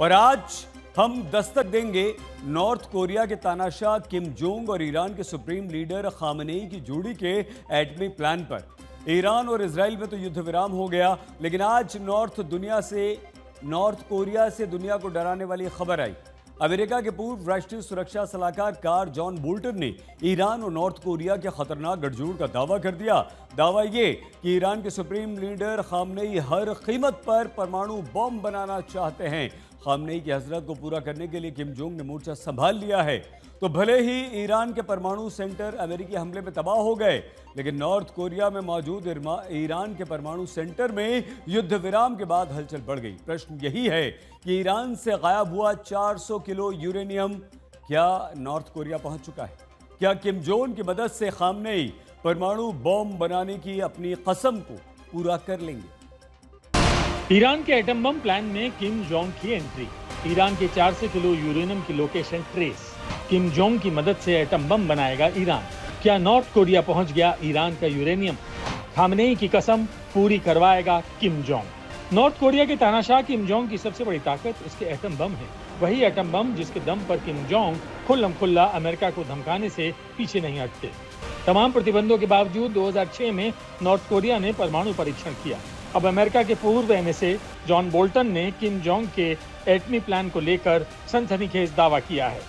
और आज हम दस्तक देंगे नॉर्थ कोरिया के तानाशाह किम जोंग और ईरान के सुप्रीम लीडर खामनेई की जोड़ी के एटमी प्लान पर। ईरान और इजराइल में तो युद्ध विराम हो गया, लेकिन आज नॉर्थ कोरिया से दुनिया को डराने वाली खबर आई। अमेरिका के पूर्व राष्ट्रीय सुरक्षा सलाहकार जॉन बोल्टन ने ईरान और नॉर्थ कोरिया के खतरनाक गठजोड़ का दावा कर दिया। दावा ये कि ईरान के सुप्रीम लीडर खामनेई हर कीमत पर परमाणु बम बनाना चाहते हैं। खामनेई की हजरत को पूरा करने के लिए किम जोंग ने मोर्चा संभाल लिया है। तो भले ही ईरान के परमाणु सेंटर अमेरिकी हमले में तबाह हो गए, लेकिन नॉर्थ कोरिया में मौजूद ईरान के परमाणु सेंटर में युद्ध विराम के बाद हलचल बढ़ गई। प्रश्न यही है कि ईरान से गायब हुआ 400 किलो यूरेनियम क्या नॉर्थ कोरिया पहुंच चुका है? क्या किम जोंग की मदद से खामनेई परमाणु बम बनाने की अपनी कसम को पूरा कर लेंगे? ईरान के एटम बम प्लान में किम जोंग की एंट्री। ईरान के 400 किलो यूरेनियम की लोकेशन ट्रेस। किम जोंग की मदद से एटम बम बनाएगा ईरान। क्या नॉर्थ कोरिया पहुंच गया ईरान का यूरेनियम? खामनेई की कसम पूरी करवाएगा किम जोंग। नॉर्थ कोरिया के तानाशाह किम जोंग की सबसे बड़ी ताकत उसके एटम बम है। वही एटम बम जिसके दम पर किम जोंग खुल्लम खुल्ला अमेरिका को धमकाने से पीछे नहीं हटते। तमाम प्रतिबंधों के बावजूद 2006 में नॉर्थ कोरिया ने परमाणु परीक्षण किया। अब अमेरिका के पूर्व एनएसए जॉन बोल्टन ने किम जोंग के एटमी प्लान को लेकर सनसनीखेज दावा किया है।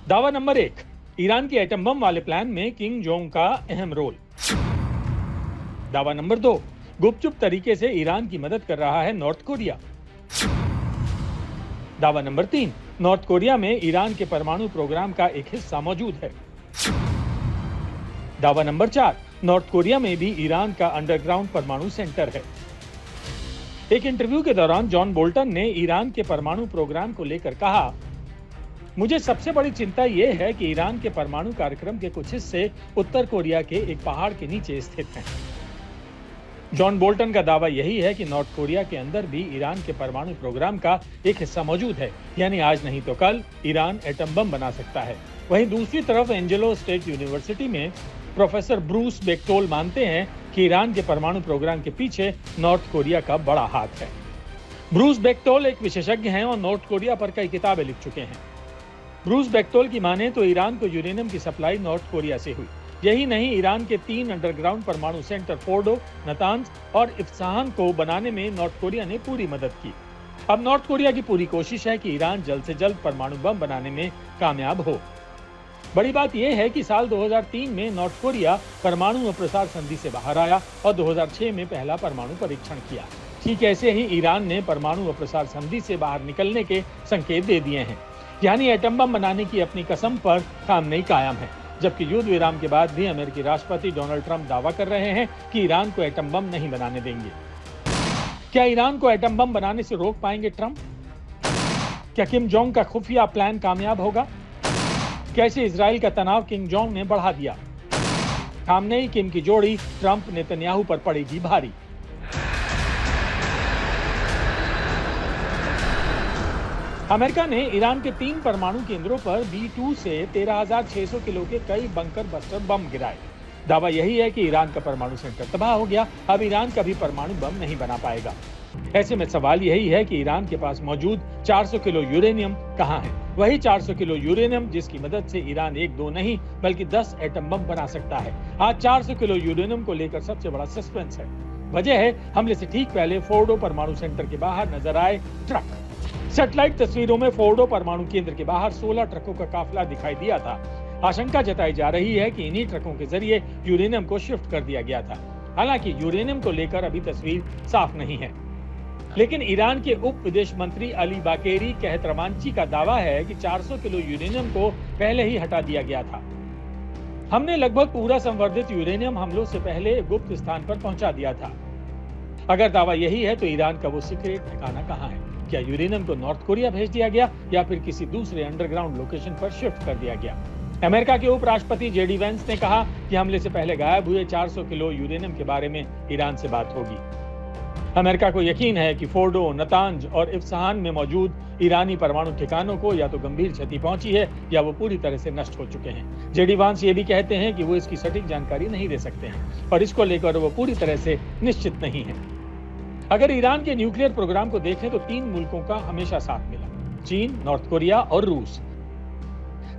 दावा नंबर 1, ईरान के एटम बम वाले प्लान में किम जोंग का अहम रोल। दावा नंबर 2, गुपचुप तरीके से ईरान की मदद कर रहा है नॉर्थ कोरिया। दावा नंबर 3, नॉर्थ कोरिया में ईरान के परमाणु प्रोग्राम का एक हिस्सा मौजूद है। दावा नंबर 4, नॉर्थ कोरिया में भी ईरान का अंडरग्राउंड परमाणु सेंटर है। एक इंटरव्यू के दौरान जॉन बोल्टन ने ईरान के परमाणु प्रोग्राम को लेकर कहा, मुझे सबसे बड़ी चिंता यह है कि ईरान के परमाणु कार्यक्रम के कुछ हिस्से उत्तर कोरिया के एक पहाड़ के नीचे स्थित हैं। जॉन बोल्टन का दावा यही है कि नॉर्थ कोरिया के अंदर भी ईरान के परमाणु प्रोग्राम का एक हिस्सा मौजूद है, यानी आज नहीं तो कल ईरान एटम बम बना सकता है। वहीं दूसरी तरफ एंजेलो स्टेट यूनिवर्सिटी में प्रोफेसर ब्रूस बेक्टोल मानते हैं कि ईरान के परमाणु प्रोग्राम के पीछे नॉर्थ कोरिया का बड़ा हाथ है। ब्रूस बेक्टोल एक विशेषज्ञ हैं और नॉर्थ कोरिया पर कई किताबें लिख चुके हैं। ब्रूस बेक्टोल की माने तो ईरान को यूरेनियम की सप्लाई नॉर्थ कोरिया से हुई। यही नहीं, ईरान के 3 अंडरग्राउंड परमाणु सेंटर फोर्डो, नतांज और इस्फहान को बनाने में नॉर्थ कोरिया ने पूरी मदद की। अब नॉर्थ कोरिया की पूरी कोशिश है कि ईरान जल्द से जल्द परमाणु बम बनाने में कामयाब हो। बड़ी बात यह है कि साल 2003 में नॉर्थ कोरिया परमाणु अप्रसार संधि से बाहर आया और 2006 में पहला परमाणु परीक्षण किया। ठीक ऐसे ही ईरान ने परमाणु अप्रसार संधि से बाहर निकलने के संकेत दे दिए हैं, यानी एटम बम बनाने की अपनी कसम पर खामनेई कायम है। जबकि युद्ध विराम के बाद भी अमेरिकी राष्ट्रपति डोनाल्ड ट्रंप दावा कर रहे हैं कि ईरान को एटम बम नहीं बनाने देंगे। क्या ईरान को एटम बम बनाने से रोक पाएंगे ट्रंप? क्या किम जोंग का खुफिया प्लान कामयाब होगा? कैसे इजराइल का तनाव किम जोंग ने बढ़ा दिया? खामनेई किम की जोड़ी ट्रंप नेतन्याहू पर पड़ेगी भारी। अमेरिका ने ईरान के 3 परमाणु केंद्रों पर B-2 से 13,600 किलो के कई बंकर बस्टर बम गिराए। दावा यही है कि ईरान का परमाणु सेंटर तबाह हो गया, अब ईरान कभी परमाणु बम नहीं बना पाएगा। ऐसे में सवाल यही है कि ईरान के पास मौजूद 400 किलो यूरेनियम कहां है? वही 400 किलो यूरेनियम जिसकी मदद से ईरान 1-2 नहीं बल्कि 10 एटम बम बना सकता है। आज 400 किलो यूरेनियम को लेकर सबसे बड़ा सस्पेंस है। वजह है, हमले से ठीक पहले फोर्डो परमाणु सेंटर के बाहर नजर आए ट्रक। सैटेलाइट तस्वीरों में फोर्डो परमाणु केंद्र के बाहर 16 ट्रकों का काफिला दिखाई दिया था। आशंका जताई जा रही है कि इन्हीं ट्रकों के जरिए यूरेनियम को शिफ्ट कर दिया गया था। हालांकि यूरेनियम को लेकर अभी तस्वीर साफ नहीं है, लेकिन ईरान के उप विदेश मंत्री अली बाकेरी कहतरमांची का दावा है कि 400 किलो यूरेनियम को पहले ही हटा दिया गया था। हमने लगभग पूरा संवर्धित यूरेनियम हमलों से पहले गुप्त स्थान पर पहुंचा दिया था। अगर दावा यही है तो ईरान का वो सीक्रेट ठिकाना कहां है? क्या यूरेनियम को नॉर्थ कोरिया भेज दिया गया या फिर किसी दूसरे अंडरग्राउंड लोकेशन पर शिफ्ट कर दिया गया? अमेरिका के उपराष्ट्रपति जेडी वेंस ने कहा कि हमले से पहले गायब हुए 400 किलो यूरेनियम के बारे में ईरान से बात होगी। अमेरिका को यकीन है कि फोर्डो, नतांज और इस्फहान में मौजूद ईरानी परमाणु ठिकानों को या तो गंभीर क्षति पहुंची है या वो पूरी तरह से नष्ट हो चुके हैं। जेडी वांस ये भी कहते हैं कि वो इसकी सटीक जानकारी नहीं दे सकते हैं और इसको लेकर वो पूरी तरह से निश्चित नहीं है। अगर ईरान के न्यूक्लियर प्रोग्राम को देखें तो 3 मुल्कों का हमेशा साथ मिला, चीन, नॉर्थ कोरिया और रूस।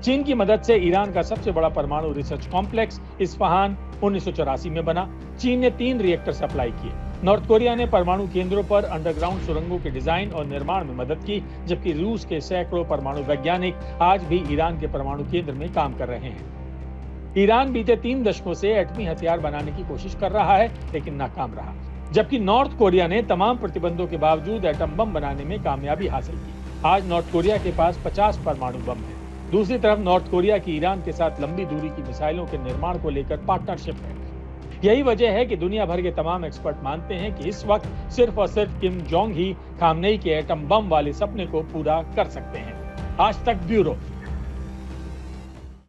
चीन की मदद से ईरान का सबसे बड़ा परमाणु रिसर्च कॉम्प्लेक्स इस्फहान 1984 में बना। चीन ने 3 रिएक्टर सप्लाई किए। नॉर्थ कोरिया ने परमाणु केंद्रों पर अंडरग्राउंड सुरंगों के डिजाइन और निर्माण में मदद की, जबकि रूस के सैकड़ों परमाणु वैज्ञानिक आज भी ईरान के परमाणु केंद्र में काम कर रहे हैं। ईरान बीते 3 दशकों से एटमी हथियार बनाने की कोशिश कर रहा है, लेकिन नाकाम रहा, जबकि नॉर्थ कोरिया ने तमाम प्रतिबंधों के बावजूद एटम बम बनाने में कामयाबी हासिल की। आज नॉर्थ कोरिया के पास 50 परमाणु बम है। दूसरी तरफ नॉर्थ कोरिया की ईरान के साथ लंबी दूरी की मिसाइलों के निर्माण को लेकर पार्टनरशिप है। यही वजह है कि दुनिया भर के तमाम एक्सपर्ट मानते हैं कि इस वक्त सिर्फ और सिर्फ किम जोंग ही खामनेई के एटम बम वाले सपने को पूरा कर सकते हैं। आज तक ब्यूरो।